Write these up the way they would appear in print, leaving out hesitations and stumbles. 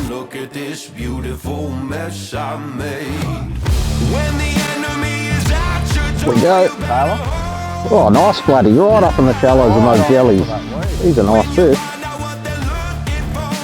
Look at this beautiful mess I made. When the enemy is at your door. We go. Tailor. Oh, nice flatty, right up in the shallows and those jellies. These are nice fish.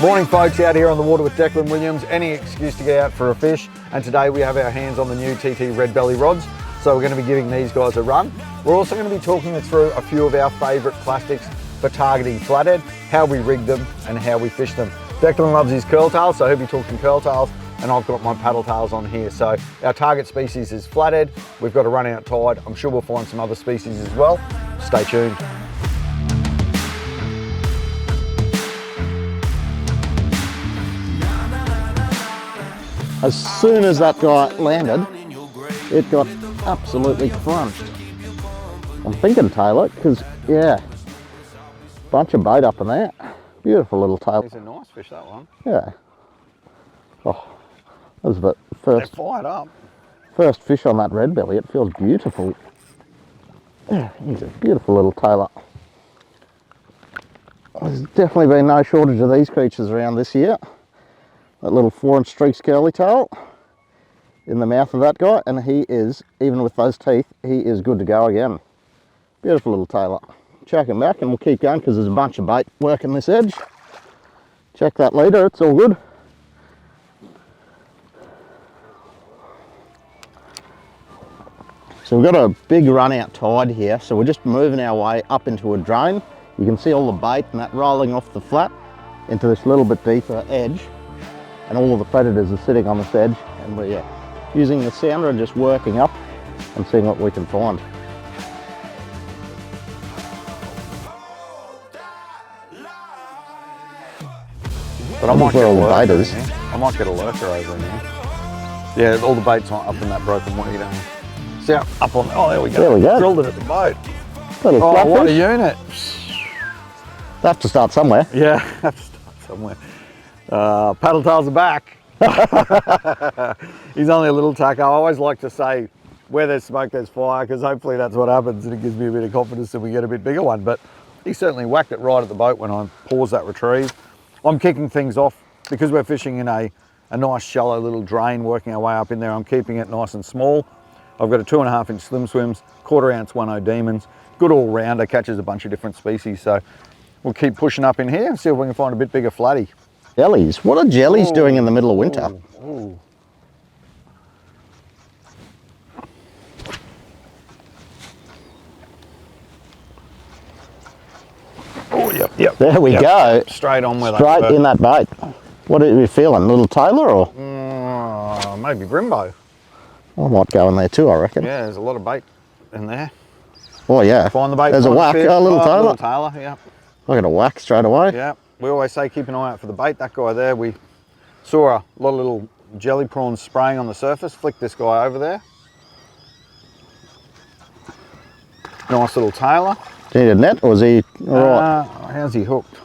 Morning folks, out here on the water with Declan Williams. Any excuse to get out for a fish, and today we have our hands on the new TT red belly rods, so we're going to be giving these guys a run. We're also going to be talking through a few of our favourite plastics for targeting flathead, how we rig them and how we fish them. Declan loves his curl tails, so he'll be talking curl tails, and I've got my paddle tails on here. So our target species is flathead. We've got a run out tide. I'm sure we'll find some other species as well. Stay tuned. As soon as that guy landed, it got absolutely crunched. I'm thinking Tailor, because yeah, bunch of bait up in there. Beautiful little tail. It's a nice fish, that one. Yeah. Oh, that was the first. They're fired up. First fish on that red belly. It feels beautiful. Yeah, he's a beautiful little Tailor. There's definitely been no shortage of these creatures around this year. That little 4-inch StreakZ curly tail in the mouth of that guy, and he is, even with those teeth, he is good to go again. Beautiful little Tailor. Chuck him back and we'll keep going because there's a bunch of bait working this edge. Check that leader, it's all good. So we've got a big run out tide here, so we're just moving our way up into a drain. You can see all the bait and that rolling off the flat into this little bit deeper edge. And all of the predators are sitting on this edge, and we're using the sounder and just working up and seeing what we can find. But I might get all a the lurker bait in is. here. I might get a lurker over in here. Yeah, all the bait's up in that broken weed. See up on, oh there we go. There we go. Drilled it at the boat. Little Oh, what a flatfish. unit. They have to start somewhere. Yeah, have to start somewhere. Paddle tails are back. He's only a little tacker. I always like to say, where there's smoke, there's fire, because hopefully that's what happens, and it gives me a bit of confidence that we get a bit bigger one. But he certainly whacked it right at the boat when I paused that retrieve. I'm kicking things off because we're fishing in a nice shallow little drain, working our way up in there. I'm keeping it nice and small. I've got a 2.5-inch Slim Swims, 1/4 ounce 1/0 DemonZ. Good all rounder, catches a bunch of different species. So we'll keep pushing up in here and see if we can find a bit bigger flatty. Jellies. What are jellies doing in the middle of winter? Ooh. Oh, yep. There we go. Straight on with Straight in that bait. What are you feeling? Little Tailor or? Maybe Brimbo. I might go in there too, I reckon. Yeah, there's a lot of bait in there. Oh yeah. Find the bait. There's a find the whack. fish. Oh, little Tailor. Little Tailor, yeah. I got a whack straight away. Yeah. We always say keep an eye out for the bait. That guy there, we saw a lot of little jelly prawns spraying on the surface. Flick this guy over there. Nice little Tailor. Do you need a net or is he all right? How's he hooked?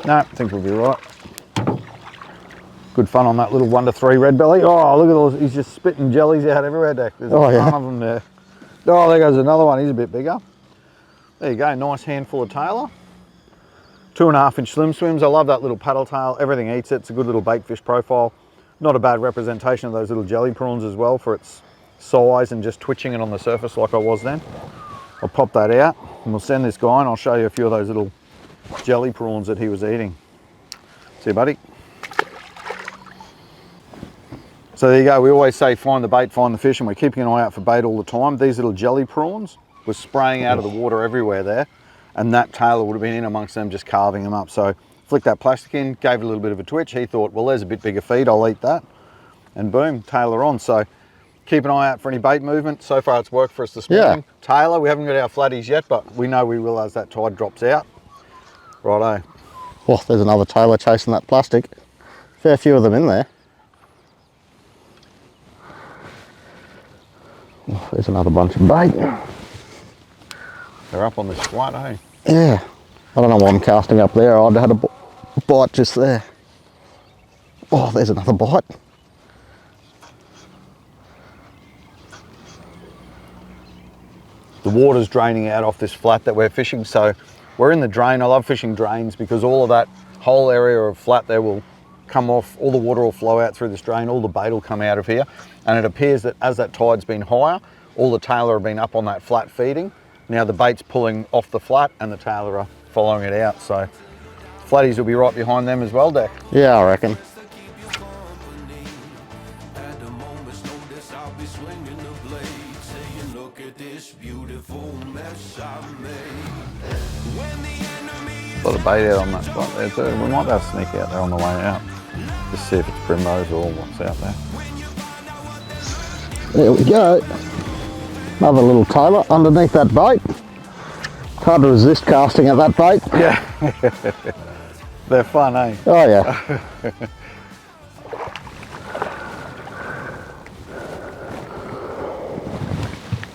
No, I think we'll be right. Good fun on that little 1 to 3 red belly. Oh, look at those. He's just spitting jellies out everywhere, Deck. There's a ton of them there. Oh, there goes another one. He's a bit bigger. There you go. Nice handful of Tailor. 2.5-inch Slim Swims. I love that little paddle tail. Everything eats it. It's a good little bait fish profile. Not a bad representation of those little jelly prawns as well for its size and just twitching it on the surface like I was then. I'll pop that out and we'll send this guy and I'll show you a few of those little jelly prawns that he was eating. See you, buddy. So there you go. We always say find the bait, find the fish, and we're keeping an eye out for bait all the time. These little jelly prawns were spraying out of the water everywhere there, and that Tailor would have been in amongst them just carving them up. So flicked that plastic in, gave it a little bit of a twitch. He thought, well, there's a bit bigger feed, I'll eat that. And boom, Tailor on. So keep an eye out for any bait movement. So far it's worked for us this morning. Tailor, we haven't got our flatties yet, but we know we will as that tide drops out. Righto. Oh, there's another Tailor chasing that plastic. Fair few of them in there. Oh, there's another bunch of bait. They're up on this flat, eh? Yeah. I don't know why I'm casting up there. I'd had a bite just there. Oh, there's another bite. The water's draining out off this flat that we're fishing, so we're in the drain. I love fishing drains because all of that whole area of flat there will come off, all the water will flow out through this drain, all the bait will come out of here. And it appears that as that tide's been higher, all the tailor have been up on that flat feeding. Now the bait's pulling off the flat and the tailor are following it out. So flatties will be right behind them as well, Deck. Yeah, I reckon. A lot of bait out on that spot there too. We might have to sneak out there on the way out. Just see if it's primrose or what's out there. There we go. Another little tailor underneath that bait. It's hard to resist casting at that bait. Yeah. They're fun, eh? Oh yeah.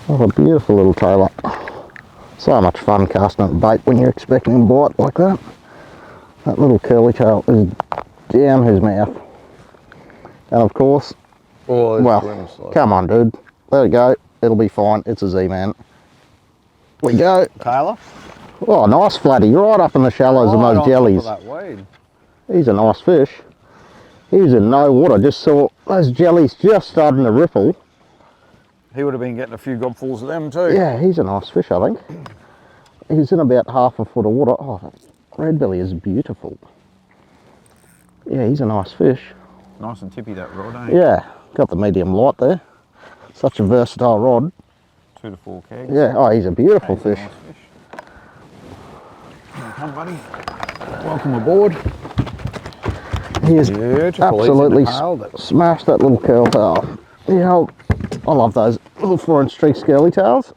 What a beautiful little tailor. So much fun casting at bait when you're expecting a bite like that. That little curly tail is down his mouth. And of course, well, come on dude. There we go. It'll be fine. It's a Z-man. We go. Tailor? Oh, nice flatty. Right up in the shallows of those jellies. That weed. He's a nice fish. He was in no water. Just saw those jellies just starting to ripple. He would have been getting a few gobfuls of them too. Yeah, he's a nice fish, I think. He's in about half a foot of water. Oh, that red belly is beautiful. Yeah, he's a nice fish. Nice and tippy that rod, eh? Yeah, got the medium light there. Such a versatile rod. 2 to 4 kegs. Yeah, oh, he's a beautiful fish. Nice fish. Here you come, buddy. Welcome aboard. He is Beautiful. absolutely smashed that little curl tail. Yeah, I love those little 4-inch StreakZ curly tails.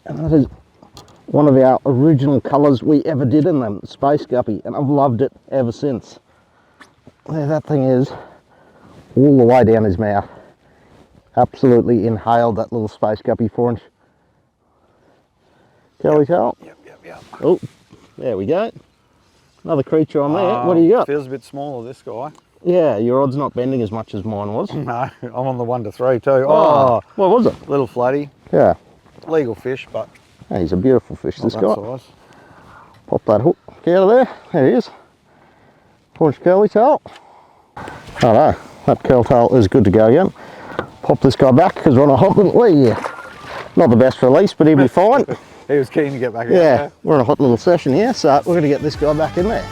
And that is one of our original colours we ever did in them, Space Guppy, and I've loved it ever since. There that thing is, all the way down his mouth. Absolutely inhaled that little Space Guppy 4-inch curly tail. Yep. Oh, there we go. Another creature on there. What do you got? Feels a bit smaller, this guy. Yeah, your rod's not bending as much as mine was. No, I'm on the 1 to 3 too. Oh, what was it? Little flatty. Yeah. Legal fish, but Yeah, he's a beautiful fish, this guy. size. Pop that hook out of there. There he is. 4-inch curly tail. Oh no, that curl tail is good to go again. Pop this guy back because we're on a hot little, not the best release, but he'll be fine. He was keen to get back in Yeah, there. we're on a hot little session here, so we're going to get this guy back in there.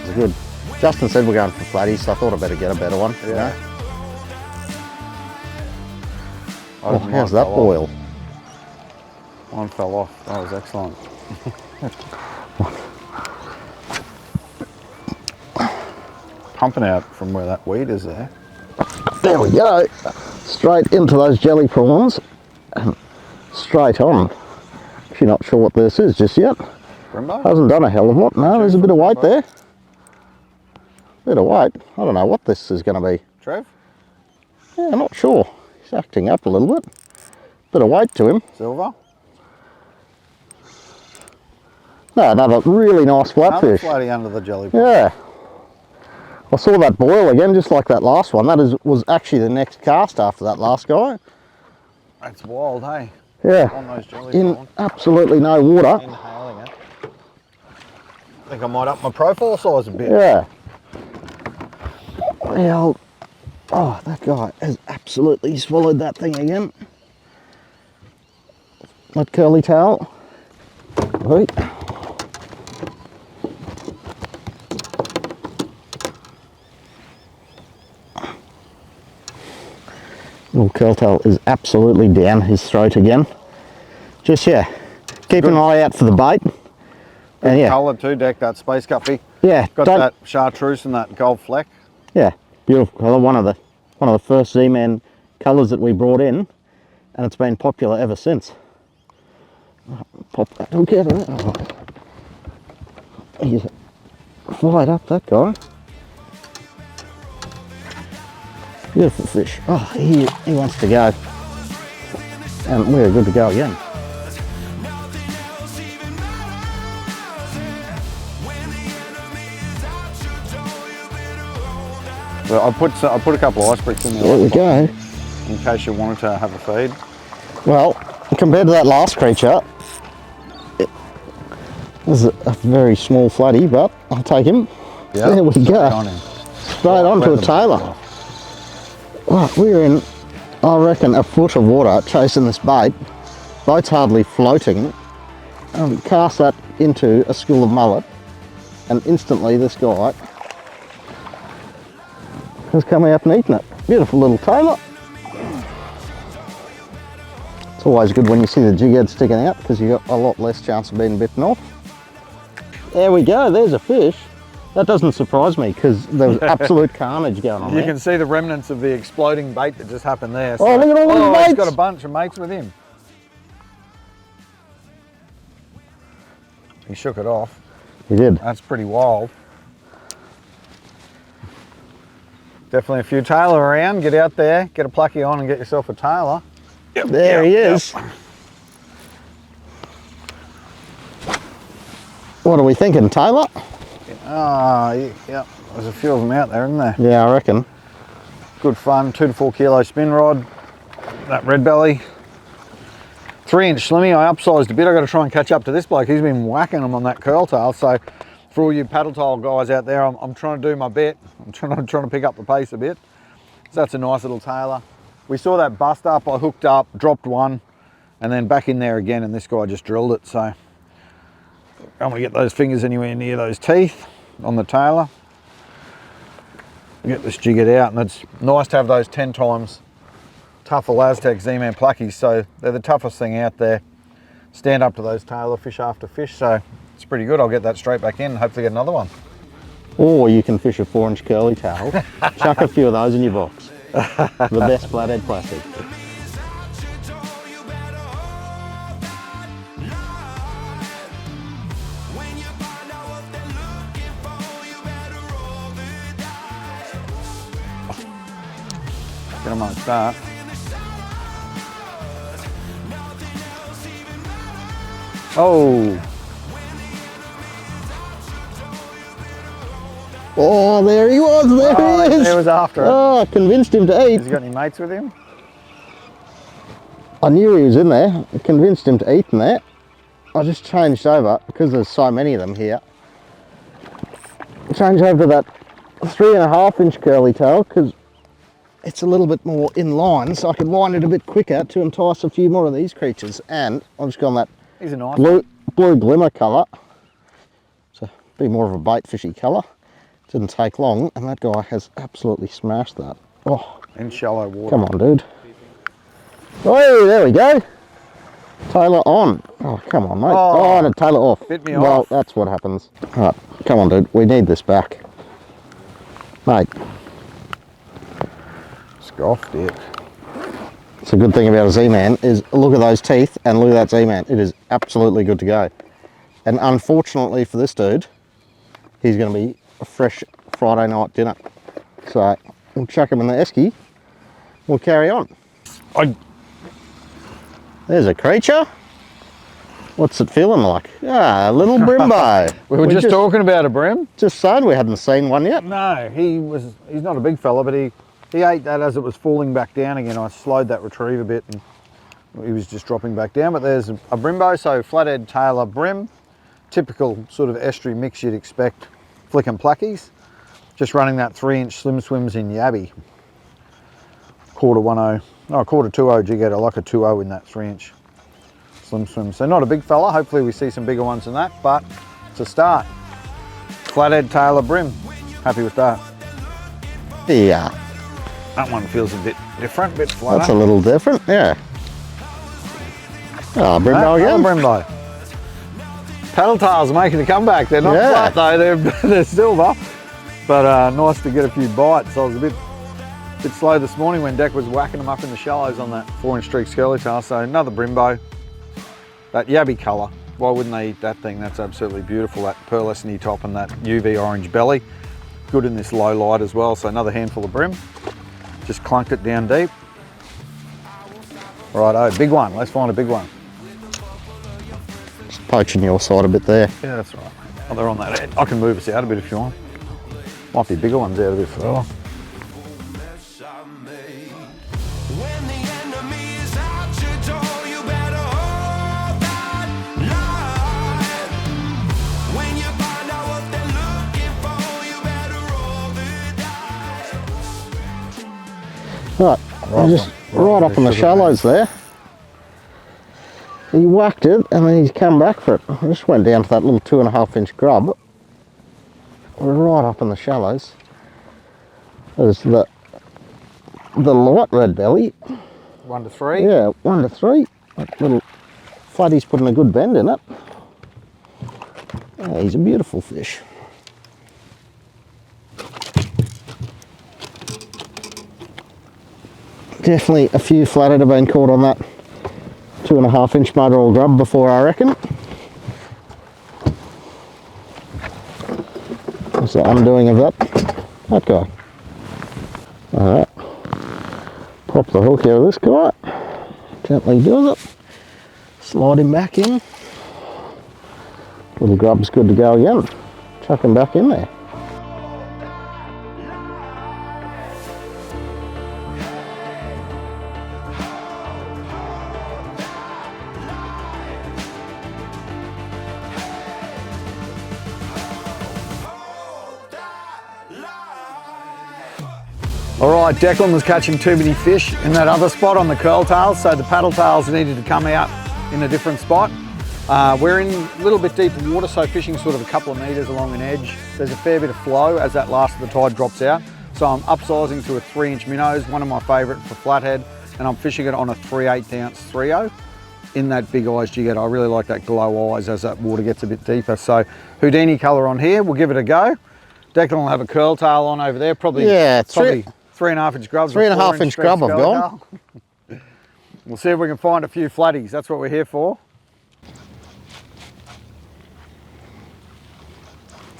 It's good. Justin said we're going for flatties, so I thought I'd better get a better one. Yeah. You know? Oh, How's that boil? One fell off. That was excellent. Pumping out from where that weed is there. There we go. Straight into those jelly prawns and straight on. If you're not sure what this is just yet. Brembo? Hasn't done a hell of a lot. No, there's a bit of weight there. Bit of weight. I don't know what this is going to be. Trev? Yeah, I'm not sure. He's acting up a little bit. Bit of weight to him. Silver? No, another really nice Another flatfish. flatty under the jelly. Yeah. I saw that boil again, just like that last one. That was actually the next cast after that last guy. That's wild, hey? Yeah. On those jellies. In absolutely no water. Inhaling it. I think I might up my profile size a bit. Yeah. Yeah. Oh, that guy has absolutely swallowed that thing again. That curly tail. Right. Little curl tail is absolutely down his throat again. Just, yeah, keep an eye out for the bait. And yeah, Colour too, Deck, that Space Guppy. yeah, Got that chartreuse and that gold fleck. Yeah, beautiful colour. One of the first Z-Man colours that we brought in, and it's been popular ever since. Pop that hook out of there. Oh. He's fired up, that guy. Beautiful fish. Oh, he wants to go. And we're good to go again. Well, I put a couple of ice bricks in there. There we go. In case you wanted to have a feed. Well, compared to that last creature, it was a very small flatty, but I'll take him. Yeah. There we go. On him. straight onto a Tailor. Right, we're in, I reckon, a foot of water chasing this bait. Boat's hardly floating. Cast that into a school of mullet, and instantly this guy has come out and eaten it. Beautiful little Tailor. It's always good when you see the jig head sticking out because you've got a lot less chance of being bitten off. There we go, there's a fish. That doesn't surprise me because there was absolute carnage going on You there. can see the remnants of the exploding bait that just happened there. So, oh, look at all these baits! He's got a bunch of mates with him. He shook it off. He did. That's pretty wild. Definitely a few Tailor around. Get out there, get a plucky on and get yourself a Tailor. Yep, there he is. Yep. What are we thinking, Tailor? Ah, yeah, there's a few of them out there, isn't there? Yeah, I reckon. Good fun, 2 to 4 kilo spin rod, that red belly. 3-inch slimmy, I upsized a bit. I got to try and catch up to this bloke. He's been whacking them on that curl tail. So for all you paddle tail guys out there, I'm trying to do my bit. I'm trying to pick up the pace a bit. So that's a nice little Tailor. We saw that bust up, I hooked up, dropped one, and then back in there again, and this guy just drilled it. So I don't want to get those fingers anywhere near those teeth on the Tailor. Get this jiggered out, and it's nice to have those 10 times tougher Laztec ZMan pluckies, so they're the toughest thing out there. Stand up to those Tailor fish after fish, so it's pretty good. I'll get that straight back in and hopefully get another one. Or you can fish a 4-inch curly tail, chuck a few of those in your box. The best flathead plastic. Get them on a start. Oh! Oh, there he was, there he is! There was after it. Oh, I convinced him to eat. Has he got any mates with him? I knew he was in there. I convinced him to eat in there. I just changed over, because there's so many of them here. Change over to that 3.5-inch curly tail, because it's a little bit more in line, so I can line it a bit quicker to entice a few more of these creatures. And I've just gone that He's a nice blue glimmer colour, so be more of a bait fishy colour. Didn't take long, and that guy has absolutely smashed that. Oh, in shallow water. come on, dude. Oh, there we go. Tailor on. Oh, come on, mate. Oh, and a Tailor off. Bit me well, off. that's what happens. All right, come on, dude. We need this back. Mate. Scoffed it. It's a good thing about a Z-Man is look at those teeth and look at that Z-Man. It is absolutely good to go. And unfortunately for this dude, he's going to be a fresh Friday night dinner. So we'll chuck him in the esky. We'll carry on. There's a creature. What's it feeling like? Ah, a little Brimbo. we were just talking about a Bream. Just saying we hadn't seen one yet. No, he's not a big fella, but he ate that as it was falling back down again. I slowed that retrieve a bit and he was just dropping back down. But there's a Brimbo, so flathead, Tailor, Bream. Typical sort of estuary mix you'd expect. Flicking pluckies. Just running that 3-inch slim swims in Yabby. Quarter 2.0 jighead. I like a 2.0 in that 3-inch slim swim. So not a big fella. Hopefully we see some bigger ones than that, but it's a start. Flathead, Tailor, Bream. Happy with that. Yeah. That one feels a bit different, a bit flatter. That's a little different, yeah. Oh, Brimbo again. Brimbo. Paddle tails making a comeback. They're not flat though, they're silver. But nice to get a few bites. I was a bit slow this morning when Deck was whacking them up in the shallows on that 4-inch StreakZ curly tail. So another Brimbo. That Yabby colour. Why wouldn't they eat that thing? That's absolutely beautiful. That pearlescent top and that UV orange belly. Good in this low light as well. So another handful of Bream. Just clunked it down deep. Righto, big one. Let's find a big one. Just poaching your side a bit there. Yeah, that's right. Oh, they're on that edge. I can move us out a bit if you want. Might be bigger ones out a bit further. When the enemy is out your door, you better hold that line. When you find out what they're looking for, you better roll the dice. Right, just right up in the shallows there. He whacked it and then he's come back for it. I just went down to that little 2.5 inch grub. Right up in the shallows. There's the light red belly. 1 to 3. Yeah, 1 to 3. That little flatty's putting a good bend in it. Yeah, he's a beautiful fish. Definitely a few flathead have been caught on that 2.5 inch motor oil grub before, I reckon. What's the undoing of that guy? Alright. Pop the hook out of this guy. Gently do it. Slide him back in. Little grub's good to go again. Chuck him back in there. Alright, Declan was catching too many fish in that other spot on the curl tails, so the paddle tails needed to come out in a different spot. We're in a little bit deeper water, so fishing sort of a couple of metres along an edge. There's a fair bit of flow as that last of the tide drops out. So I'm upsizing to a 3-inch MinnowZ, one of my favourite for flathead, and I'm fishing it on a 3/8 ounce 3/0 in that Big EyeZ Jighead. I really like that glow eyes as that water gets a bit deeper. So Houdini colour on here, we'll give it a go. Declan will have a curl tail on over there, probably 3.5 inch grubs. 3.5 inch grub I've got. We'll see if we can find a few flatties. That's what we're here for.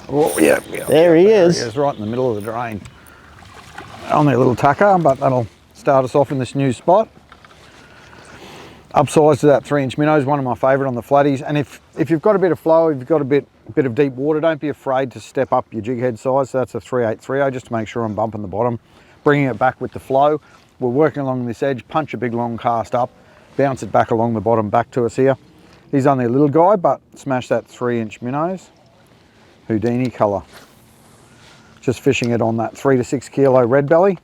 Oh, yeah. There he is. He is, right in the middle of the drain. Only a little tucker, but that'll start us off in this new spot. Upsized to that 3-inch MinnowZ, one of my favourite on the flatties. And if you've got a bit of flow, if you've got a bit of deep water, don't be afraid to step up your jig head size. So that's a 3/8 3/0, just to make sure I'm bumping the bottom, bringing it back with the flow. We're working along this edge, punch a big long cast up, bounce it back along the bottom back to us here. He's only a little guy, but smash that 3-inch MinnowZ. Houdini colour. Just fishing it on that 3 to 6 kilo red belly.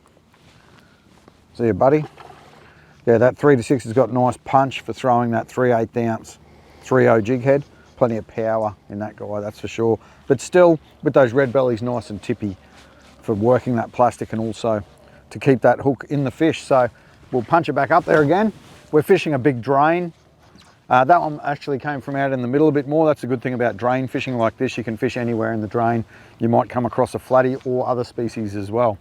See you, buddy. Yeah, that 3 to 6 has got nice punch for throwing that 3/8 ounce 3/0 jig head. Plenty of power in that guy, that's for sure. But still, with those red bellies nice and tippy for working that plastic and also to keep that hook in the fish. So we'll punch it back up there again. We're fishing a big drain. That one actually came from out in the middle a bit more. That's a good thing about drain fishing like this. You can fish anywhere in the drain. You might come across a flatty or other species as well.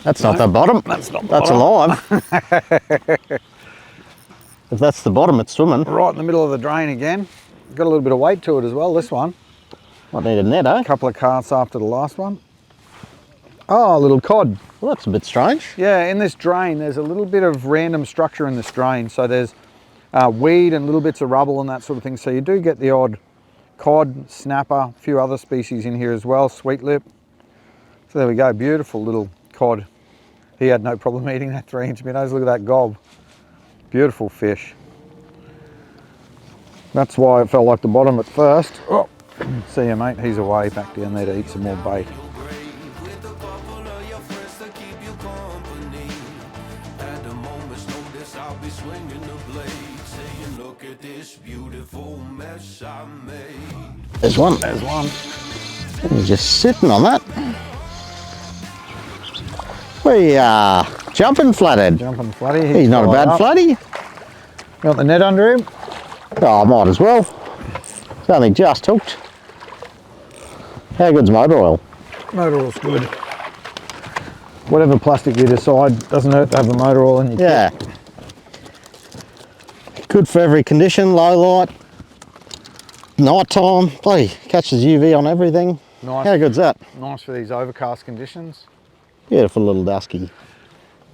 That's not the bottom. That's not the That's bottom. alive. If that's the bottom, it's swimming. Right in the middle of the drain again. Got a little bit of weight to it as well, this one. Might need a net, eh? A couple of casts after the last one. Oh, a little cod. Well, that's a bit strange. Yeah, in this drain, there's a little bit of random structure in this drain. So there's weed and little bits of rubble and that sort of thing. So you do get the odd cod, snapper, a few other species in here as well, sweet lip. So there we go, beautiful little cod. He had no problem eating that 3-inch MinnowZ. Look at that gob. Beautiful fish. That's why it felt like the bottom at first. Oh, see you, mate. He's away back down there to eat some more bait. There's one. There's one. He's just sitting on that. We are jumping flathead. Jumping flatty. He's not a bad flatty. Got the net under him. Oh, might as well. It's only just hooked. How good's motor oil? Motor oil's good. Whatever plastic you decide, doesn't hurt to have the motor oil in your kit. Good for every condition, low light, night time. Bloody catches UV on everything. Nice. How good's that? Nice for these overcast conditions. Beautiful little dusky.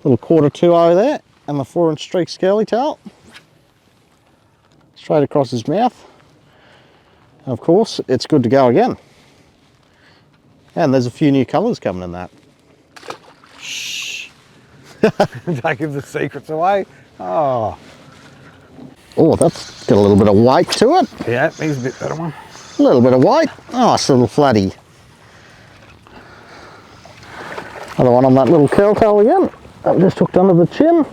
Little 1/4 2/0 there, and the 4-inch StreakZ curly tail. Straight across his mouth. And of course, it's good to go again. And there's a few new colours coming in that. Shh. Don't give the secrets away. Oh. Oh, that's got a little bit of weight to it. Yeah, he's a bit better one. A little bit of weight. Nice little flatty. Another one on that little curl tail again. I've just hooked under the chin.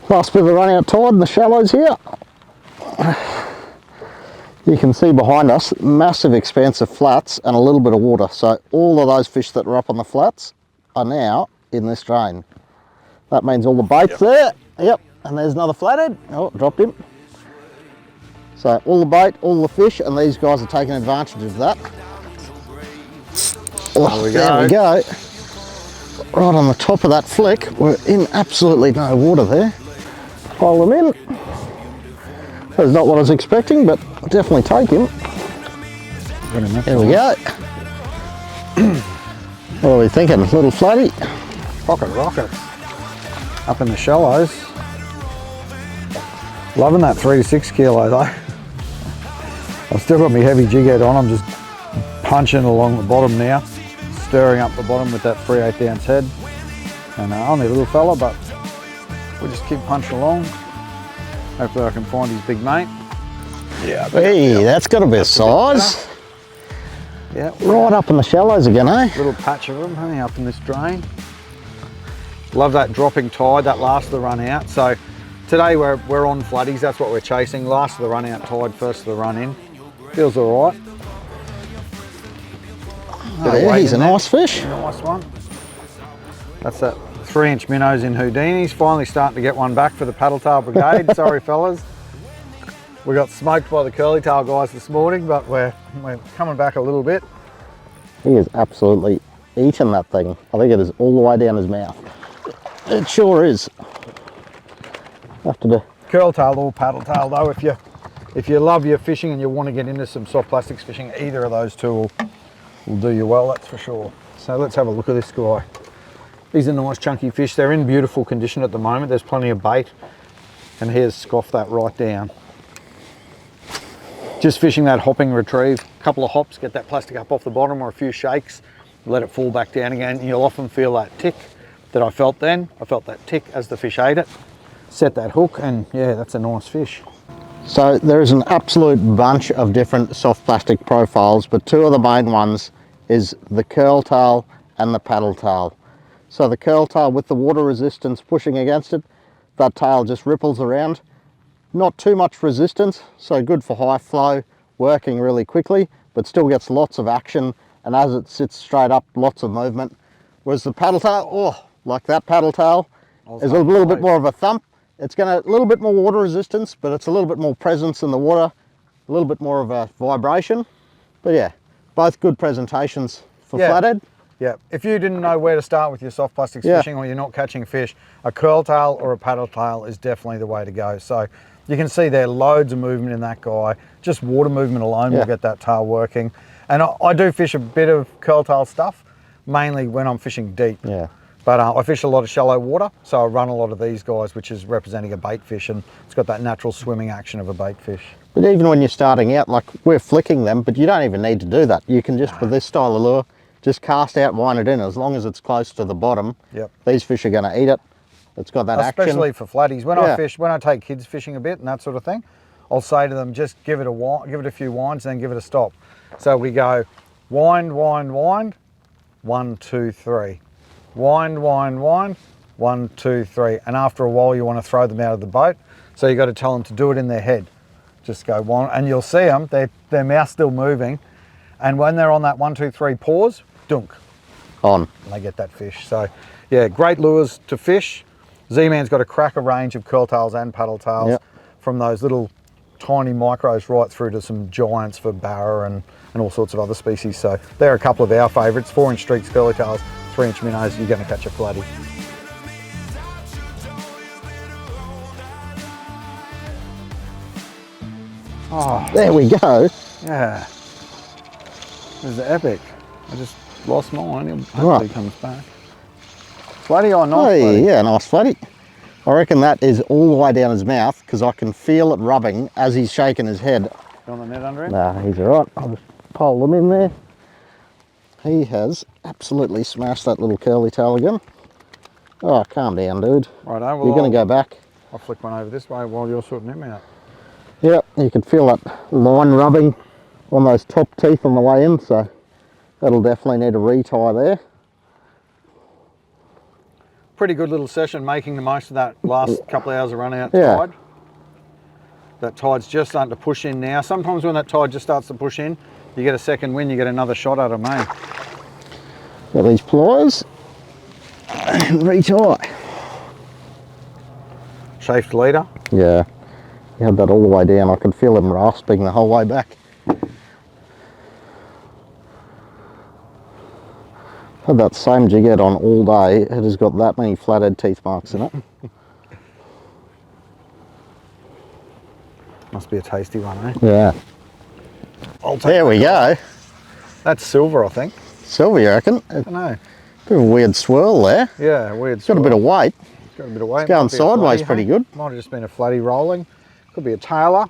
Last bit of the run out tide in the shallows here. You can see behind us, massive expanse of flats and a little bit of water. So all of those fish that are up on the flats are now in this drain. That means all the bait's there. Yep, and there's another flathead. Oh, dropped him. So all the bait, all the fish, and these guys are taking advantage of that. Oh, there we go. Right on the top of that flick. We're in absolutely no water there. Pile them in. That's not what I was expecting, but I'll definitely take him. There we go. What are we thinking? Little flatty? Pocket rocket. Up in the shallows. Loving that 3 to 6 kilo though. I've still got my heavy jig head on. I'm just punching along the bottom now. Stirring up the bottom with that 3/8 ounce head. And only a little fella, but we'll just keep punching along. Hopefully I can find his big mate. Yeah. Hey, that's got a bit of size. Yeah. Right up in the shallows again, eh? Little patch of them, honey, up in this drain. Love that dropping tide, that last of the run out. So today we're on floodies, that's what we're chasing. Last of the run out tide, first of the run in. Feels all right. Oh, yeah, he's a nice fish. Nice one. That's that 3-inch MinnowZ in Houdini's. Finally starting to get one back for the paddle tail brigade. Sorry fellas. We got smoked by the curly tail guys this morning, but we're coming back a little bit. He is absolutely eating that thing. I think it is all the way down his mouth. It sure is. After the curl tail or paddle tail though, if you love your fishing and you want to get into some soft plastics fishing, either of those two will do you well, that's for sure. So let's have a look at this guy. These are nice chunky fish. They're in beautiful condition at the moment. There's plenty of bait, and he has scoffed that right down. Just fishing that hopping retrieve. A couple of hops, get that plastic up off the bottom, or a few shakes, let it fall back down again. You'll often feel that tick that I felt then. I felt that tick as the fish ate it. Set that hook, and yeah, that's a nice fish. So there's an absolute bunch of different soft plastic profiles, but two of the main ones is the curl tail and the paddle tail. So the curl tail, with the water resistance pushing against it, that tail just ripples around. Not too much resistance, so good for high flow, working really quickly, but still gets lots of action, and as it sits straight up, lots of movement. Whereas the paddle tail, oh, like that paddle tail, is a little bit more of a thump. It's got a little bit more water resistance, but it's a little bit more presence in the water, a little bit more of a vibration. But yeah, both good presentations for flathead. Yeah, if you didn't know where to start with your soft plastics fishing, or you're not catching fish, a curl tail or a paddle tail is definitely the way to go. So you can see there loads of movement in that guy. Just water movement alone will get that tail working. And I do fish a bit of curl tail stuff, mainly when I'm fishing deep. Yeah. But I fish a lot of shallow water, so I run a lot of these guys, which is representing a bait fish, and it's got that natural swimming action of a bait fish. But even when you're starting out, like we're flicking them, but you don't even need to do that. You can just, with this style of lure, just cast out, wind it in. As long as it's close to the bottom, these fish are going to eat it. It's got that action. Especially for flatties. When I fish, when I take kids fishing a bit and that sort of thing, I'll say to them, just give it a few winds, then give it a stop. So we go wind, wind, wind, 1, 2, 3. Wind, wind, wind, 1, 2, 3. And after a while, you want to throw them out of the boat. So you got to tell them to do it in their head. Just go one, and you'll see them, their mouth's still moving. And when they're on that 1, 2, 3 pause, dunk. On. And they get that fish. So yeah, great lures to fish. ZMan's got a cracker range of curl tails and paddle tails, from those little tiny micros right through to some giants for barra and all sorts of other species. So they're a couple of our favourites. 4-inch StreakZ curly tails, 3-inch MinnowZ, you're going to catch a flatty. Oh, there we go. Yeah. This is epic. I just lost mine. Hopefully he comes back. Flatty or not? Hey, yeah, nice flatty. I reckon that is all the way down his mouth, because I can feel it rubbing as he's shaking his head. You want the net under him? Nah, he's all right. I'll just pile them in there. He has absolutely smashed that little curly tail again. Oh, calm down, dude. Right, well, you're going to go back. I'll flick one over this way while you're sorting him out. Yep, you can feel that line rubbing on those top teeth on the way in, so that'll definitely need a retie there. pretty good little session, making the most of that last couple of hours of run out Yeah. tide. That tide's just starting to push in now. Sometimes when that tide just starts to push in, you get a second wind, you get another shot at them, eh? Got these pliers and retie. Chafed leader. Yeah, you had that all the way down. I could feel them rasping the whole way back. Had that same jighead on all day. It has got that many flathead teeth marks in it. Must be a tasty one, eh? Yeah. There we go. That's silver, I think. Silver, you reckon? I don't know. Bit of a weird swirl there. Yeah, weird. Got a bit of weight. Got a bit of weight. It's going Might be a sideways flatty, pretty hey? good. Might have just been a flatty rolling. Could be a Tailor.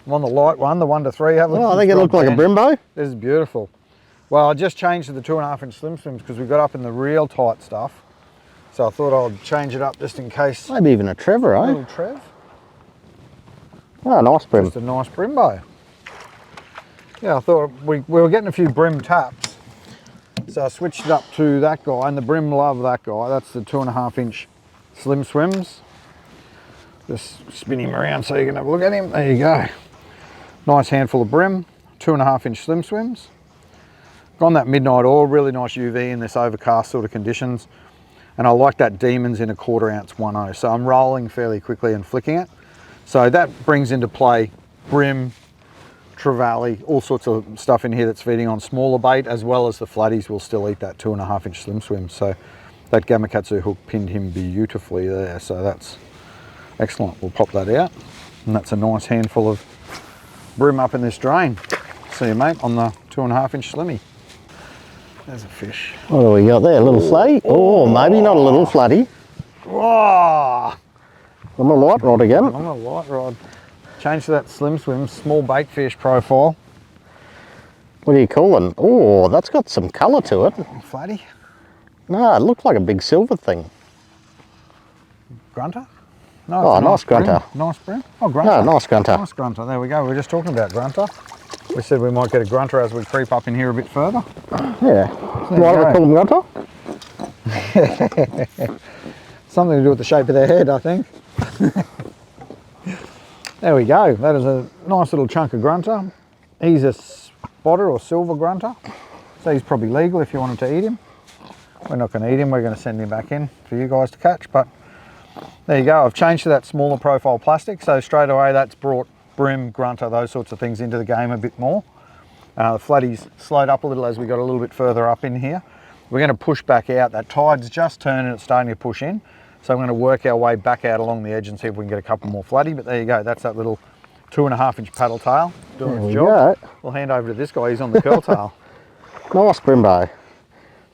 I'm on the light one, the 1 to 3. Have a look Oh, at I think this it looked rod like a band. Brimbo. This is beautiful. Well, I just changed to the 2.5 inch slim swims because we got up in the real tight stuff. So I thought I'd change it up just in case. Maybe even a Trevor, A eh? little Trev. Oh, nice brim. Just a nice Brimbo. Yeah, I thought we were getting a few brim taps. So I switched it up to that guy, and the brim love that guy. That's the 2.5 inch slim swims. Just spin him around so you can have a look at him. There you go. Nice handful of brim, 2.5 inch slim swims. Gone that midnight oil, really nice UV in this overcast sort of conditions. And I like that DemonZ in a 1/4 ounce 1.0. So I'm rolling fairly quickly and flicking it. So that brings into play brim, trevally, all sorts of stuff in here that's feeding on smaller bait, as well as the flatties will still eat that 2.5 inch slim swim. So that Gamakatsu hook pinned him beautifully there. So that's excellent. We'll pop that out. And that's a nice handful of brim up in this drain. See you, mate, on the 2.5 inch slimmy. There's a fish. What do we got there? A little flatty? Oh, maybe not a little flatty. Whoa! On the light rod again. On a light rod. Change to that slim swim, small bait fish profile. What are you calling? Oh, that's got some colour to it. Flatty. No, it looked like a big silver thing. Grunter? No, Oh, it's a nice grunter. Brim. Nice brim. Oh, grunter. No, nice grunter. Nice grunter. There we go. We were just talking about grunter. We said we might get a grunter as we creep up in here a bit further. Yeah. There you Why do we go. call them grunter? Something to do with the shape of their head, I think. There we go. That is a nice little chunk of grunter. He's a spotter or silver grunter. So he's probably legal if you wanted to eat him. We're not going to eat him. We're going to send him back in for you guys to catch. But there you go. I've changed to that smaller profile plastic. So straight away that's brought brim, grunter, those sorts of things into the game a bit more. The flatties slowed up a little as we got a little bit further up in here. We're going to push back out. That tide's just turned and it's starting to push in. So I'm going to work our way back out along the edge and see if we can get a couple more flatty. But there you go. That's that little 2.5 inch paddle tail doing its job. Go. We'll hand over to this guy. He's on the curl tail. Nice Brimbo.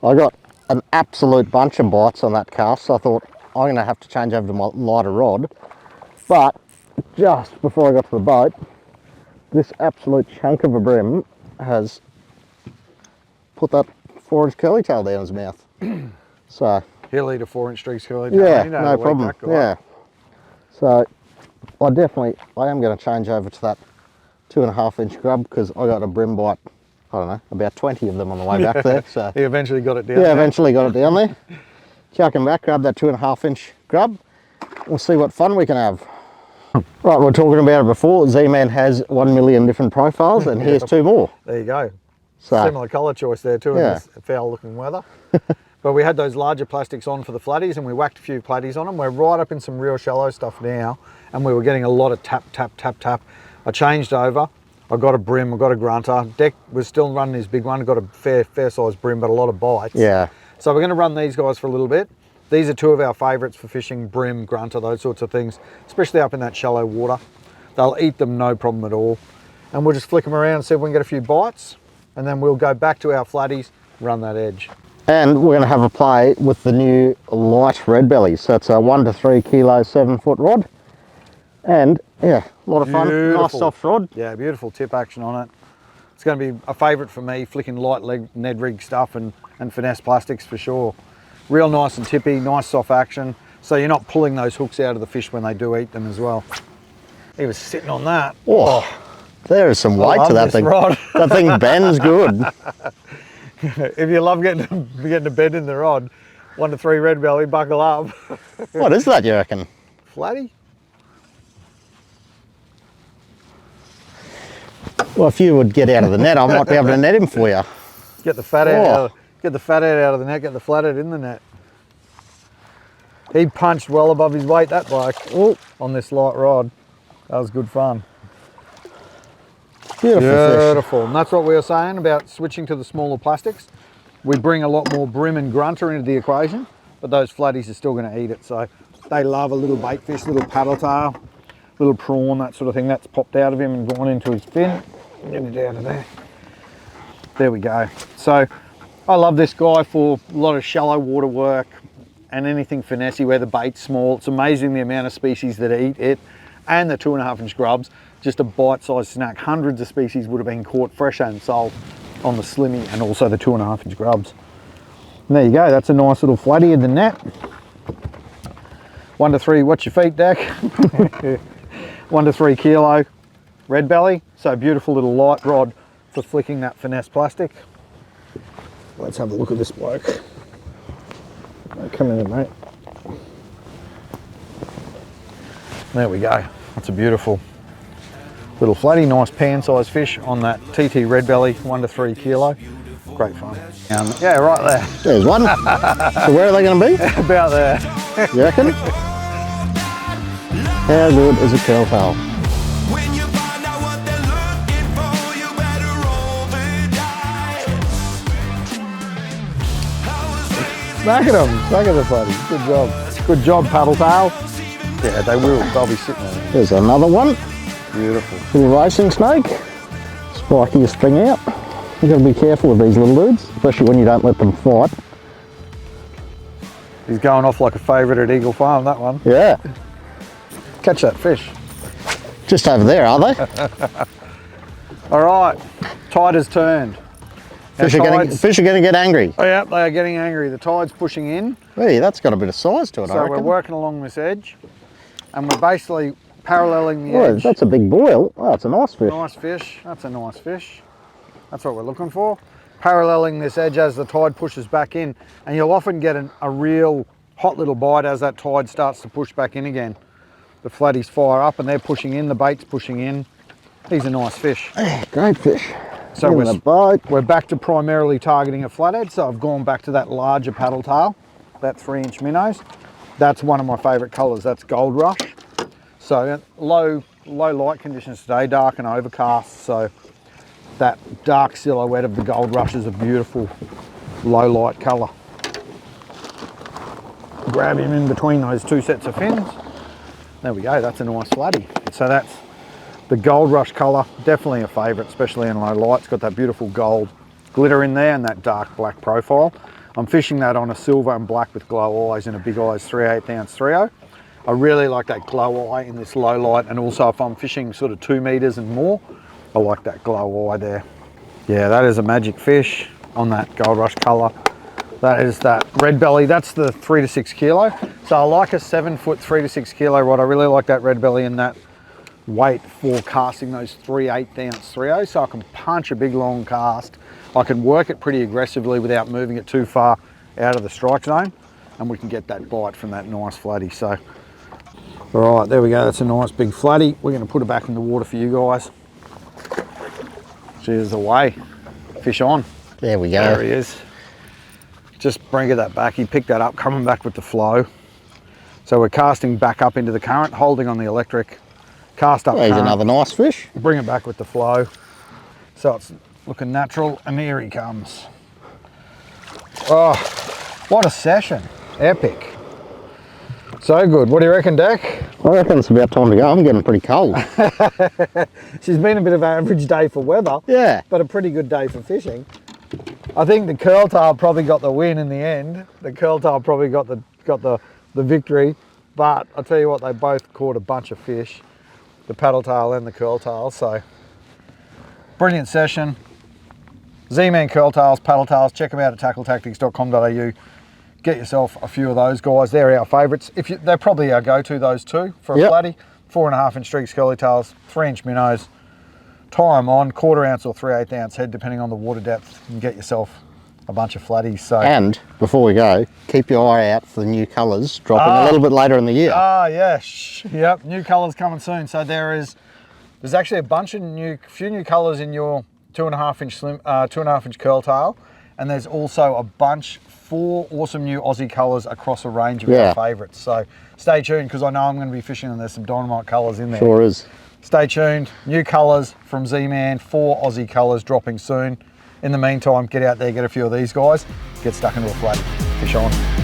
I got an absolute bunch of bites on that cast, so I thought I'm going to have to change over to my lighter rod. But just before I got to the boat, this absolute chunk of a brim has put that 4 inch curly tail down his mouth. So He'll eat a 4 inch StreakZ curly tail. yeah, You know no the week problem. that guy. Yeah. So I am going to change over to that 2.5 inch grub because I got a brim bite. I don't know, about 20 of them on the way back there. So He eventually got it down. yeah, there. eventually got it down there. Chuck him back, grab that 2.5 inch grub. We'll see what fun we can have. Right, we were talking about it before. ZMan has 1 million different profiles, and here's 2 more. There you go. So Similar colour choice there too in Yeah. this foul looking weather. But we had those larger plastics on for the flatties and we whacked a few platties on them. We're right up in some real shallow stuff now and we were getting a lot of tap, tap, tap, tap. I changed over. I got a brim, I got a grunter. Deck was still running his big one. Got a fair size brim, but a lot of bites. yeah, So we're going to run these guys for a little bit. These are 2 of our favourites for fishing, brim, grunter, those sorts of things, especially up in that shallow water. They'll eat them no problem at all. And we'll just flick them around and see if we can get a few bites. And then we'll go back to our flatties, run that edge. and we're going to have a play with the new light red bellies. So it's a 1 to 3 kilo 7-foot rod, and yeah, a lot of fun. Nice Beautiful. soft rod. Yeah, beautiful tip action on it. It's going to be a favourite for me, flicking light leg Ned rig stuff and finesse plastics for sure. Real nice and tippy, nice soft action. So you're not pulling those hooks out of the fish when they do eat them as well. He was sitting on that. Oh, there is some weight love to that this thing. rod. That thing bends good. If you love getting to bed in the rod, 1 to 3 red belly, buckle up. What is that, you reckon? Flatty? Well, if you would get out of the net, I might be able to net him for you. Get the fathead out. Get the fathead out of the net. Get the flathead in the net. He punched well above his weight, that bloke. Oh, on this light rod. That was good fun. Beautiful fish. Beautiful. And that's what we were saying about switching to the smaller plastics. We bring a lot more brim and grunter into the equation, but those flatties are still going to eat it. So they love a little bait fish, little paddle tail, little prawn, that sort of thing. That's popped out of him and gone into his fin. Get it out of there. There we go. So I love this guy for a lot of shallow water work and anything finesse where the bait's small. It's amazing the amount of species that eat it, and the 2.5-inch grubs, just a bite-sized snack. Hundreds of species would have been caught fresh and sold on the slimmy, and also the 2.5-inch grubs. And there you go, that's a nice little flatty in the net. 1 to 3, watch your feet, Dak. 1 to 3 kilo red belly. So beautiful little light rod for flicking that finesse plastic. Let's have a look at this bloke. Come in, mate. There we go. That's a beautiful little flatty, nice pan-sized fish on that TT red belly, 1 to 3 kilo. Great fun. Yeah, right there. There's one. So where are they going to be? About there. You reckon? How good is a curl tail? When you find out what they're looking for, you better roll the dice. I was raised Back at them. Back at the flatty. Good job. Good job, paddle tail. Yeah, they will. They'll be sitting there. There's another one. Beautiful. Little racing snake. Spiking your string out. You've got to be careful with these little dudes, especially when you don't let them fight. He's going off like a favourite at Eagle Farm, that one. Yeah. Catch that fish. Just over there, are they? All right, tide has turned. Fish are going to get angry. Oh yeah, they are getting angry. The tide's pushing in. Hey, that's got a bit of size to it, I So reckon. we're working along this edge, and we're basically paralleling the Oh, edge. that's a big boil. Oh, that's a nice fish. Nice fish. That's a nice fish. That's what we're looking for. Paralleling this edge as the tide pushes back in, and you'll often get a real hot little bite as that tide starts to push back in again. The flatties fire up and they're pushing in, the bait's pushing in. He's a nice fish. Hey, great fish. So In the boat. we're back to primarily targeting a flathead, so I've gone back to that larger paddle tail, that 3-inch MinnowZ. That's one of my favourite colours, that's Gold Rush. So low light conditions today, dark and overcast, so that dark silhouette of the Gold Rush is a beautiful low light colour. Grab him in between those two sets of fins. There we go, that's a nice flatty. So that's the Gold Rush colour, definitely a favourite, especially in low light. It's got that beautiful gold glitter in there and that dark black profile. I'm fishing that on a silver and black with glow eyes in a Big EyeZ 3/8 ounce 3.0. I really like that glow eye in this low light, and also if I'm fishing sort of 2 metres and more, I like that glow eye there. Yeah, that is a magic fish on that Gold Rush colour. That is that red belly, that's the 3 to 6 kilo. So I like a 7-foot 3 to 6 kilo rod. I really like that red belly and that weight for casting those 3/8 ounce 3.0, so I can punch a big long cast. I can work it pretty aggressively without moving it too far out of the strike zone, and we can get that bite from that nice flatty. So, all right, there we go, that's a nice big flatty. We're gonna put it back in the water for you guys. Cheers away, fish on. There we go. There he is. Just bring that back, he picked that up, coming back with the flow. So we're casting back up into the current, holding on the electric, cast up There's current, another nice fish. bring it back with the flow. So it's looking natural, and here he comes. Oh, what a session, epic. So good, what do you reckon, Dak? I reckon it's about time to go. I'm getting pretty cold. She's been a bit of an average day for weather, Yeah. but a pretty good day for fishing. I think the curl tail probably got the win in the end. The curl tail probably got the victory, but I'll tell you what, they both caught a bunch of fish, the paddle tail and the curl tail. So brilliant session. ZMan curl tails, paddle tails, check them out at tackletactics.com.au. Get yourself a few of those guys. They're our favourites. They're probably our go-to, those two for a flatty. 4.5-inch StreakZ curly tails, 3-inch MinnowZ. Tie them on, 1/4 ounce or 3/8 ounce head, depending on the water depth, and get yourself a bunch of flatties. So. And before we go, keep your eye out for the new colours dropping a little bit later in the year. Yeah, yep, new colours coming soon. So there's actually a few new colours in your 2.5 inch curl tail, and there's also 4 awesome new Aussie colours across a range of our favourites. So stay tuned, because I know I'm going to be fishing and there's some dynamite colours in there. Sure is. Stay tuned. New colours from ZMan, 4 Aussie colours dropping soon. In the meantime, get out there, get a few of these guys, get stuck into a flat, fish on.